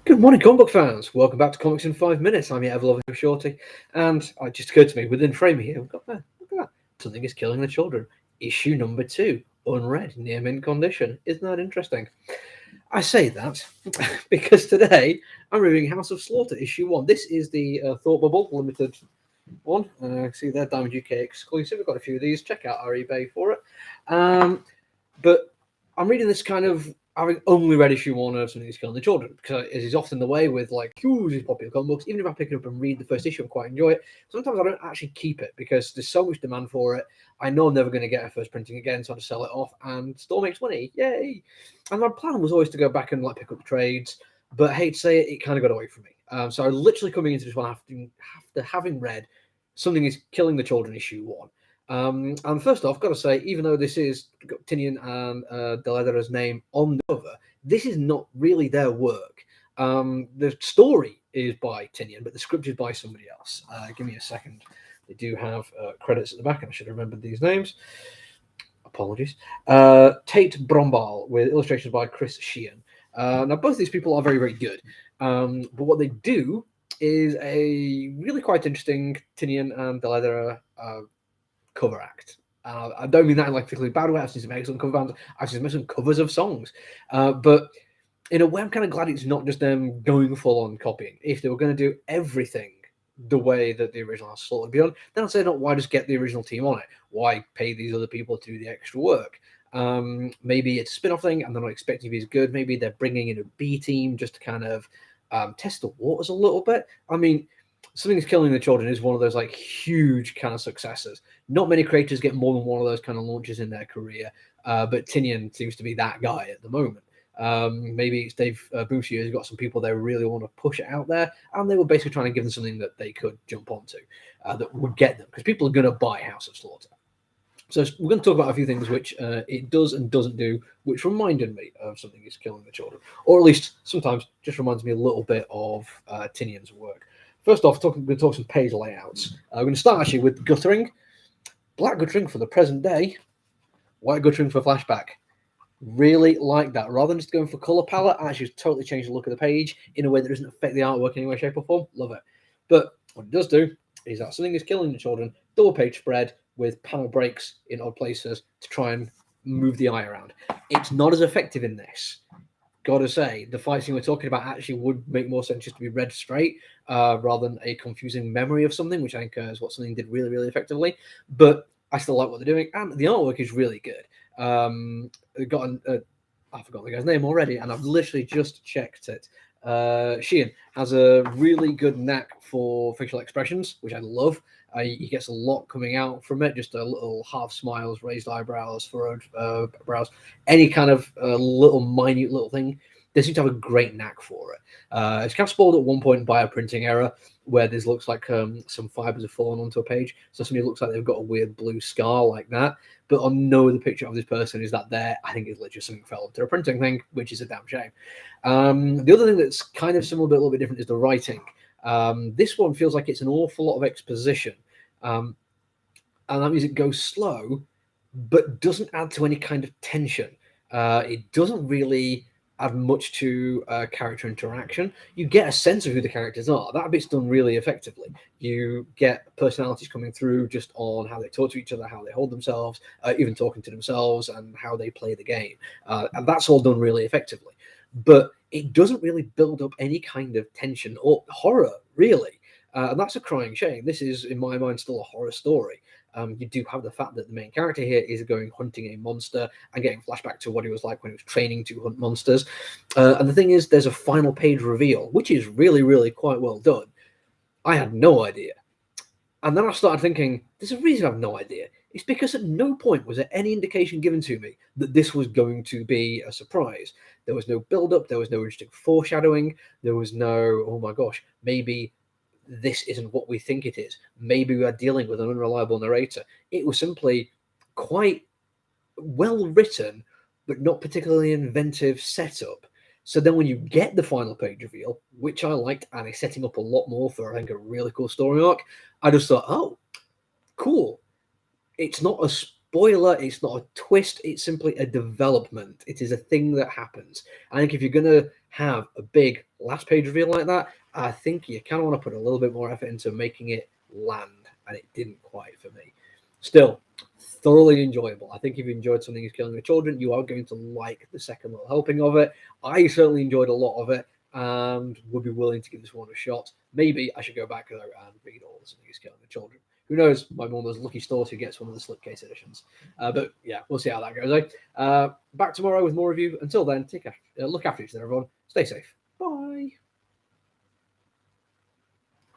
Good morning, comic book fans. Welcome back to Comics in 5 Minutes. I'm your ever-loving Shorty, and it just occurred to me within frame here, we've got that. Look at that. Something is killing the children. Issue number 2, unread, near mint condition. Isn't that interesting? I say that because today I'm reviewing House of Slaughter issue 1. This is the Thought Bubble limited one. See there, Diamond UK exclusive. We've got a few of these. Check out our eBay for it. But I'm reading this kind of having only read issue 1 of Something Is Killing the Children, because as is often the way with like huge popular comic books, even if I pick it up and read the first issue and quite enjoy it, sometimes I don't actually keep it because there's so much demand for it. I know I'm never going to get a first printing again, so I just sell it off and store makes money. Yay! And my plan was always to go back and like pick up the trades, but I hate to say it, it kind of got away from me. So I literally coming into this one after having read Something Is Killing the Children issue 1. And first off, got to say, even though this is got Tinian and Deledera's name on the cover, this is not really their work. The story is by Tinian, but the script is by somebody else. Give me a second. They do have credits at the back, and I should have remembered these names. Apologies. Tate Brombal with illustrations by Chris Sheehan. Now, both these people are very, very good. But what they do is a really quite interesting Tinian and Deledera cover act. I don't mean that in like particularly bad way. I've seen some excellent cover bands. I've seen some covers of songs, but in a way, I'm kind of glad it's not just them going full on copying. If they were going to do everything the way that the original House of Slaughter would be on, then I'd say, not why just get the original team on it? Why pay these other people to do the extra work? Maybe it's a spin-off thing, and they're not expecting to be as good. Maybe they're bringing in a B team just to kind of test the waters a little bit. I mean, Something Is Killing the Children is one of those like huge kind of successes. Not many creators get more than one of those kind of launches in their career, but Tinian seems to be that guy at the moment. Maybe it's Dave Boucher has got some people they really want to push it out there, and they were basically trying to give them something that they could jump onto that would get them, because people are going to buy House of Slaughter. So we're going to talk about a few things which it does and doesn't do, which reminded me of Something Is Killing the Children, or at least sometimes just reminds me a little bit of Tinian's work. First off, we're going to talk some page layouts. We're going to start actually with guttering. Black guttering for the present day, white guttering for flashback. Really like that. Rather than just going for colour palette, I actually totally changed the look of the page in a way that doesn't affect the artwork in any way, shape, or form. Love it. But what it does do is that Something Is Killing the Children, double page spread with panel breaks in odd places to try and move the eye around. It's not as effective in this. Gotta say, the fight scene we're talking about actually would make more sense just to be read straight rather than a confusing memory of something, which I think is what something did really, really effectively. But I still like what they're doing, and the artwork is really good. I forgot the guy's name already, and I've literally just checked it. Sheehan has a really good knack for facial expressions, which I love. He gets a lot coming out from it, just a little half smiles, raised eyebrows, furrowed brows, any kind of little minute little thing. They seem to have a great knack for it. It's kind of spoiled at one point by a printing error where this looks like some fibers have fallen onto a page. So somebody looks like they've got a weird blue scar like that. But on no other picture of this person is that there. I think it's literally something fell into a printing thing, which is a damn shame. The other thing that's kind of similar but a little bit different is the writing. This one feels like it's an awful lot of exposition. And that means it goes slow, but doesn't add to any kind of tension. It doesn't really add much to character interaction. You get a sense of who the characters are. That bit's done really effectively. You get personalities coming through just on how they talk to each other, how they hold themselves, even talking to themselves, and how they play the game. And that's all done really effectively. But it doesn't really build up any kind of tension or horror, really. And that's a crying shame. This is, in my mind, still a horror story. You do have the fact that the main character here is going hunting a monster and getting flashback to what he was like when he was training to hunt monsters. And the thing is, there's a final page reveal, which is really, really quite well done. I had no idea. And then I started thinking, there's a reason I have no idea. It's because at no point was there any indication given to me that this was going to be a surprise. There was no build-up. There was no interesting foreshadowing. There was no, oh my gosh, maybe this isn't what we think it is. Maybe we are dealing with an unreliable narrator. It was simply quite well written, but not particularly inventive setup. So then when you get the final page reveal, which I liked, and is setting up a lot more for, I think, a really cool story arc, I just thought, oh, cool. It's not as spoiler, it's not a twist, it's simply a development. It is a thing that happens. I think if you're going to have a big last page reveal like that, I think you kind of want to put a little bit more effort into making it land, and it didn't quite for me. Still, thoroughly enjoyable. I think if you enjoyed Something is Killing the Children, you are going to like the second little helping of it. I certainly enjoyed a lot of it and would be willing to give this one a shot. Maybe I should go back and read all the Something is Killing the Children. Who knows? My mum was lucky stores who gets one of the slipcase editions. But yeah, we'll see how that goes. Back tomorrow with more review. Until then, look after each other, everyone. Stay safe. Bye.